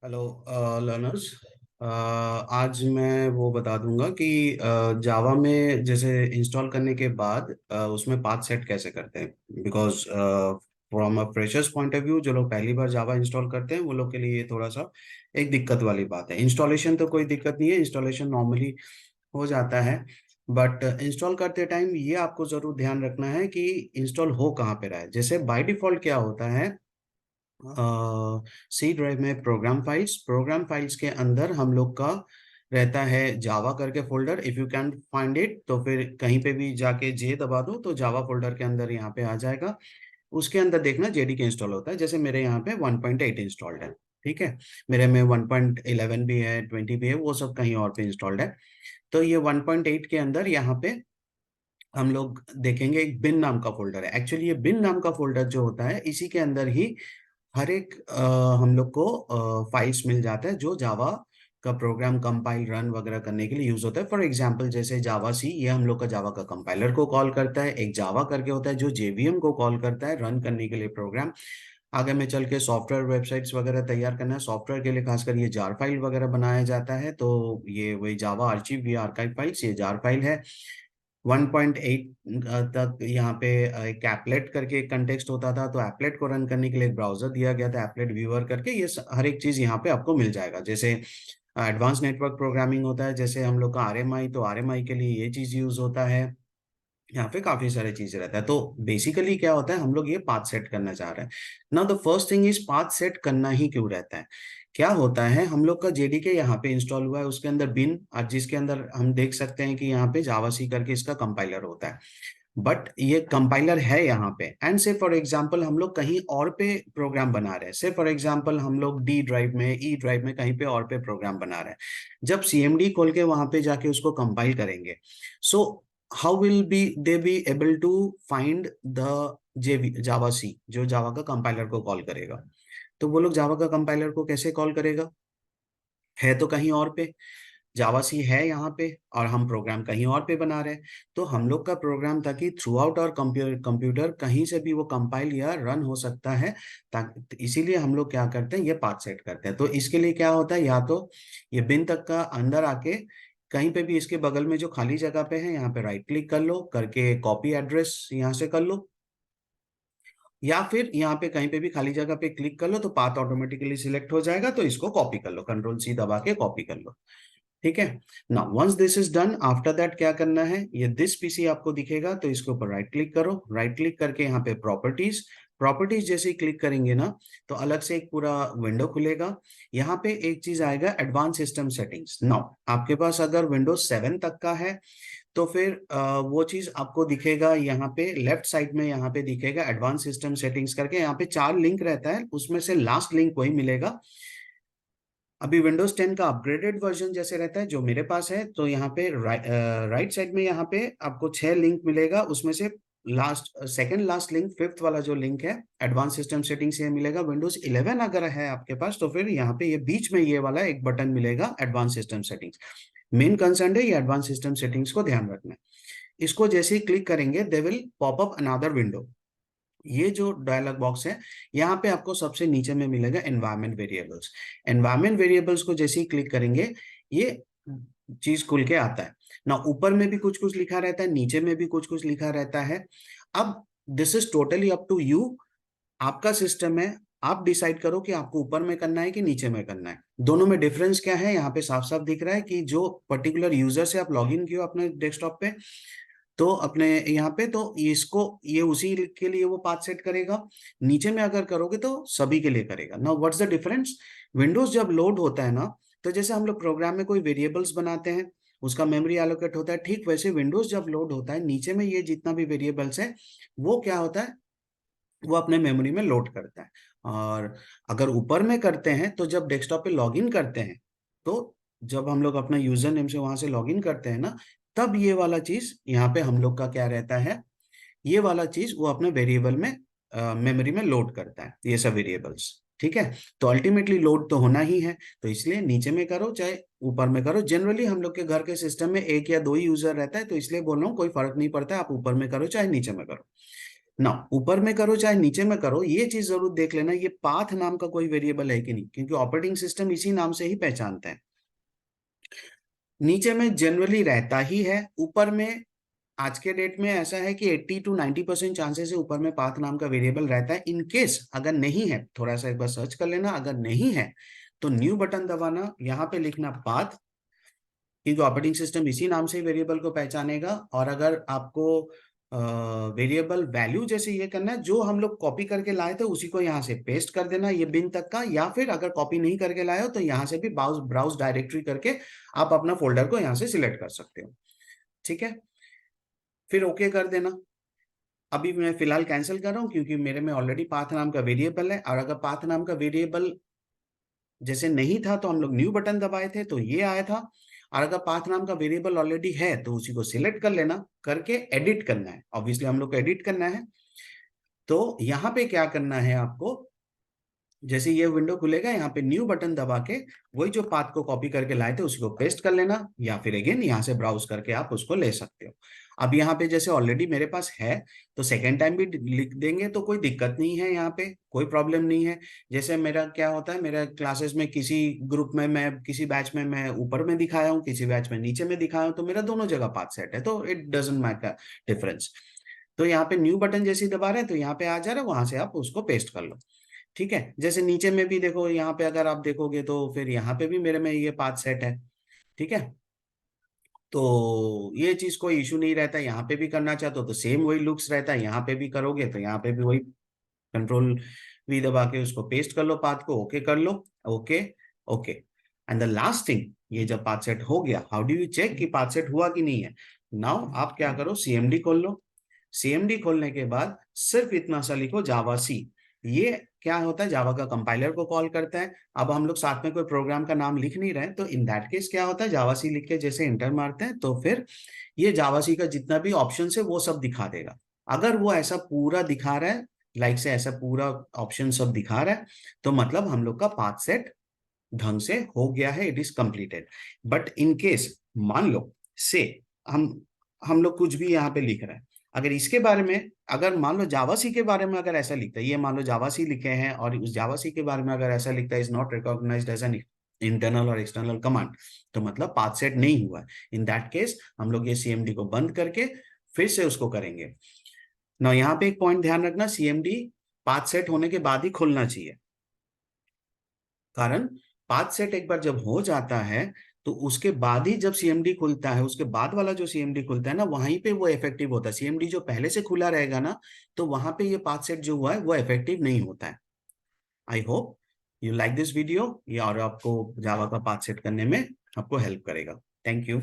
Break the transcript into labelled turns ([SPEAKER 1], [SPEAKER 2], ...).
[SPEAKER 1] Hello learners. आज मैं वो बता दूंगा कि जावा में जैसे इंस्टॉल करने के बाद उसमें पाथ सेट कैसे करते हैं। Because from a freshers point of view जो लोग पहली बार जावा इंस्टॉल करते हैं वो लोग के लिए ये थोड़ा सा एक दिक्कत वाली बात है। इंस्टॉलेशन तो कोई दिक्कत नहीं है, इंस्टॉलेशन नॉर्मली हो जाता है। बट इंस्टॉल करते टाइम ये आपको जरूर ध्यान रखना है कि इंस्टॉल हो कहाँ पे रहा है। जैसे बाय डिफॉल्ट क्या होता है, सी ड्राइव में प्रोग्राम फाइल्स के अंदर हम लोग का रहता है जावा करके folder. If you can find it तो फिर कहीं पे भी जाके जे दबा दो तो जावा फोल्डर के अंदर यहाँ पे आ जाएगा। उसके अंदर देखना जेडीके इंस्टॉल होता है। जैसे मेरे यहाँ पे 1.8 इंस्टॉल्ड है, ठीक है। मेरे में 1.11 भी है, 20 भी है, वो सब कहीं और पे इंस्टॉल्ड है। तो ये 1.8 के अंदर यहाँ पे हम लोग देखेंगे एक बिन नाम का फोल्डर है। एक्चुअली ये बिन नाम का फोल्डर जो होता है इसी के अंदर ही हर एक हम लोग को फाइल्स मिल जाता है जो जावा का प्रोग्राम कंपाइल रन वगैरह करने के लिए यूज होता है। फॉर एग्जांपल जैसे जावा सी, ये हम लोग का जावा का कंपाइलर को कॉल करता है। एक जावा करके होता है जो जेवीएम को कॉल करता है रन करने के लिए प्रोग्राम। आगे में चल के सॉफ्टवेयर वेबसाइट्स वगैरह तैयार करना है, सॉफ्टवेयर के लिए खासकर ये जार फाइल वगैरह बनाया जाता है। तो ये वही जावा आर्चिव या आर्काइव फाइल्स, ये जार फाइल है। 1.8 तक यहाँ पे एक एप्लेट करके एक कंटेक्स्ट होता था, तो एप्लेट को रन करने के लिए एक ब्राउजर दिया गया था एप्लेट व्यूअर करके। ये हर एक चीज यहाँ पे आपको मिल जाएगा। जैसे एडवांस नेटवर्क प्रोग्रामिंग होता है, जैसे हम लोग का आरएमआई, तो आरएमआई के लिए ये चीज यूज होता है। यहाँ पे काफी सारे चीजें रहता है। तो बेसिकली क्या होता है, हम लोग ये पाथ सेट करना चाह रहे हैं। Now the first thing is path set करना ही क्यों रहता है। क्या होता है, हम लोग का जेडीके यहाँ पे इंस्टॉल हुआ है, उसके अंदर बिन, और जिसके अंदर हम देख सकते हैं कि यहाँ पे जावासी करके इसका कंपाइलर होता है। बट ये कंपाइलर है यहाँ पे, एंड से फॉर एग्जांपल हम लोग कहीं और पे प्रोग्राम बना रहे हैं। से फॉर एग्जांपल हम लोग डी ड्राइव में, ई ड्राइव में कहीं पे और पे प्रोग्राम बना रहे हैं। जब सीएमडी खोल के वहां पे जाके उसको कंपाइल करेंगे, so how will be they be able to find the JV Java सी जो जावा का कंपाइलर को कॉल करेगा। तो वो लोग जावा का कंपाइलर को कैसे कॉल करेगा, है तो कहीं और पे। जावा सी है यहाँ पे और हम प्रोग्राम कहीं और पे बना रहे हैं। तो हम लोग का प्रोग्राम ताकि थ्रू आउट और कंप्यूटर कहीं से भी वो कंपाइल या रन हो सकता है, ताकि इसीलिए हम लोग क्या करते हैं, ये पाथ सेट करते हैं। तो इसके लिए क्या होता है, या तो ये बिन तक का अंदर आके कहीं पे भी इसके बगल में जो खाली जगह पे है यहाँ पे राइट क्लिक कर लो, करके कॉपी एड्रेस यहाँ से कर लो, या फिर यहाँ पे कहीं पे भी खाली जगह पे क्लिक कर लो तो पाथ ऑटोमेटिकली सिलेक्ट हो जाएगा। तो इसको कॉपी कर लो, कंट्रोल सी दबा के कॉपी कर लो, ठीक है। ना once this is done, after that क्या करना है, ये दिस पीसी आपको दिखेगा तो इसके ऊपर राइट क्लिक करो। राइट क्लिक करके यहाँ पे प्रॉपर्टीज, प्रॉपर्टीज जैसे ही क्लिक करेंगे ना तो अलग से एक पूरा विंडो खुलेगा। यहाँ पे एक चीज आएगा एडवांस सिस्टम सेटिंग्स। नाउ आपके पास अगर विंडोज 7 तक का है तो फिर वो चीज आपको दिखेगा यहाँ पे लेफ्ट साइड में, यहाँ पे दिखेगा एडवांस सिस्टम सेटिंग्स करके। यहाँ पे 4 लिंक रहता है, उसमें से लास्ट लिंक वही मिलेगा। अभी विंडोज 10 का अपग्रेडेड वर्जन जैसे रहता है जो मेरे पास है, तो यहाँ पे राइट साइड में यहाँ पे आपको 6 लिंक मिलेगा, उसमें से last second last link, fifth वाला जो लिंक है एडवांस सिस्टम सेटिंग से मिलेगा। विंडोज 11 अगर है आपके पास तो फिर यहाँ पे ये बीच में ये वाला एक बटन मिलेगा advance system settings. Main concern है ये एडवांस सिस्टम सेटिंग्स को ध्यान रखना है। इसको जैसे ही क्लिक करेंगे they will pop up another window. ये जो डायलॉग बॉक्स है यहाँ पे आपको सबसे नीचे में मिलेगा एनवायरमेंट वेरिएबल्स। एनवायरमेंट वेरिएबल्स को जैसे ही क्लिक करेंगे ये चीज खुल के आता है ना। ऊपर में भी कुछ कुछ लिखा रहता है, नीचे में भी कुछ कुछ लिखा रहता है। अब this is totally up to you, आपका सिस्टम है, आप डिसाइड करो कि आपको ऊपर में करना है कि नीचे में करना है। दोनों में डिफरेंस क्या है, यहाँ पे साफ साफ दिख रहा है कि जो पर्टिकुलर यूजर से आप लॉग इन किए अपने डेस्कटॉप पे, तो अपने यहाँ पे तो इसको ये उसी के लिए वो पाथ सेट करेगा। नीचे में अगर करोगे तो सभी के लिए करेगा। Now what's the difference, Windows जब लोड होता है ना, तो जैसे हम लोग प्रोग्राम में कोई वेरिएबल्स बनाते हैं, उसका मेमोरी एलोकेट होता है, ठीक वैसे विंडोज जब लोड होता है नीचे में ये जितना भी वेरिएबल्स है वो क्या होता है, वो अपने मेमोरी में लोड करता है। और अगर ऊपर में करते हैं तो जब डेस्कटॉप पे लॉगिन करते हैं, तो जब हम लोग अपना यूजर नेम से वहां से लॉगिन करते हैं ना, तब ये वाला चीज यहाँ पे हम लोग का क्या रहता है, ये वाला चीज वो अपने वेरिएबल में मेमोरी में लोड करता है ये सब वेरिएबल्स, ठीक है। तो अल्टीमेटली लोड तो होना ही है, तो इसलिए नीचे में करो चाहे ऊपर में करो। जनरली हम लोग के घर के सिस्टम में एक या दो ही यूजर रहता है, तो इसलिए बोल रहा हूँ कोई फर्क नहीं पड़ता है, आप ऊपर में करो चाहे नीचे में करो। ना ऊपर में करो चाहे नीचे में करो, ये चीज जरूर देख लेना ये पाथ नाम का कोई वेरिएबल है कि नहीं, क्योंकि ऑपरेटिंग सिस्टम इसी नाम से ही पहचानता है। नीचे में जनरली रहता ही है, ऊपर में आज के डेट में ऐसा है कि 80 to 90% चांसेस है ऊपर में पाथ नाम का वेरिएबल रहता है। इन केस अगर नहीं है, थोड़ा सा एक बार सर्च कर लेना, अगर नहीं है तो न्यू बटन दबाना, यहाँ पे लिखना पाथ, क्योंकि ऑपरेटिंग सिस्टम इसी नाम से वेरिएबल को पहचानेगा। और अगर आपको वेरिएबल वैल्यू जैसे ये करना है, जो हम लोग कॉपी करके लाए थे उसी को यहाँ से पेस्ट कर देना ये बिन तक का, या फिर अगर कॉपी नहीं करके लाए हो तो यहाँ से भी ब्राउज ब्राउज डायरेक्टरी करके आप अपना फोल्डर को यहाँ से सिलेक्ट कर सकते हो। ठीक है, फिर ओके कर देना। अभी मैं फिलहाल कैंसिल कर रहा हूँ क्योंकि मेरे में ऑलरेडी पाथ नाम का वेरिएबल है, और अगर पाथ नाम का वेरिएबल जैसे नहीं था तो हम लोग न्यू बटन दबाए थे तो ये आया था। और अगर पाथ नाम का वेरिएबल ऑलरेडी है तो उसी को सिलेक्ट कर लेना, करके एडिट करना है, ऑब्वियसली हम लोग को एडिट करना है। तो यहाँ पे क्या करना है आपको, जैसे ये विंडो खुलेगा यहाँ पे न्यू बटन दबा के वही जो पाथ को कॉपी करके लाए थे उसी को पेस्ट कर लेना, या फिर अगेन यहाँ से ब्राउज करके आप उसको ले सकते हो। अब यहाँ पे जैसे ऑलरेडी मेरे पास है तो सेकेंड टाइम भी लिख देंगे तो कोई दिक्कत नहीं है, यहाँ पे कोई प्रॉब्लम नहीं है। जैसे मेरा क्या होता है, मेरा क्लासेस में किसी ग्रुप में मैं किसी बैच में मैं ऊपर में दिखाया हूँ, किसी बैच में नीचे में दिखाया हूँ, तो मेरा दोनों जगह पाथ सेट है, तो इट डजेंट मैटर डिफरेंस। तो यहाँ पे न्यू बटन जैसे ही दबा रहे हैं तो यहाँ पे आ जा रहा है, वहां से आप उसको पेस्ट कर लो। ठीक है, जैसे नीचे में भी देखो, यहाँ पे अगर आप देखोगे तो फिर यहाँ पे भी मेरे में ये पाथ सेट है। ठीक है, तो ये चीज कोई इशू नहीं रहता, यहाँ पे भी करना चाहते हो तो सेम वही लुक्स रहता है, यहाँ पे भी करोगे तो यहाँ पे भी वही कंट्रोल वी दबा के उसको पेस्ट कर लो, पाथ को ओके कर लो। Okay, okay. And the last thing, ये जब पाथ सेट हो गया, हाउ डू यू चेक कि पाथ सेट हुआ कि नहीं है? नाउ आप क्या करो, सीएमडी खोल लो। सीएमडी खोलने के बाद सिर्फ इतना सा लिखो जावा सी। ये क्या होता है, जावा का कंपाइलर को कॉल करता है। अब हम लोग साथ में कोई प्रोग्राम का नाम लिख नहीं रहे, तो इन दैट केस क्या होता है, जावा सी लिख के जैसे एंटर मारते हैं तो फिर ये जावा सी का जितना भी ऑप्शन है वो सब दिखा देगा। अगर वो ऐसा पूरा दिखा रहा है, लाइक से ऐसा पूरा ऑप्शन सब दिखा रहा है, तो मतलब हम लोग का पाथ सेट ढंग से हो गया है, it is completed. But in case मान लो से हम हम लोग कुछ भी यहाँ पे लिख रहे हैं, अगर इसके बारे में, अगर मान लो जावासी के बारे में अगर ऐसा लिखता है, ये मान लो जावासी लिखे हैं और उस जावासी के बारे में अगर ऐसा लिखता है, is not recognised as an internal और एक्सटर्नल कमांड, तो मतलब पाथ सेट नहीं हुआ है। इन दैट केस हम लोग ये सीएमडी को बंद करके फिर से उसको करेंगे ना। यहाँ पे एक पॉइंट ध्यान रखना, सीएमडी पाथ सेट होने के बाद ही खुलना चाहिए, कारण पाथ सेट एक बार जब हो जाता है तो उसके बाद ही जब सीएमडी खुलता है, उसके बाद वाला जो सीएमडी खुलता है ना, वहीं पे वो इफेक्टिव होता है। सीएमडी जो पहले से खुला रहेगा ना, तो वहां पे ये पाथ सेट जो हुआ है वो इफेक्टिव नहीं होता है। I hope you like this video, ये और आपको जावा का पाथ सेट करने में आपको हेल्प करेगा। Thank you.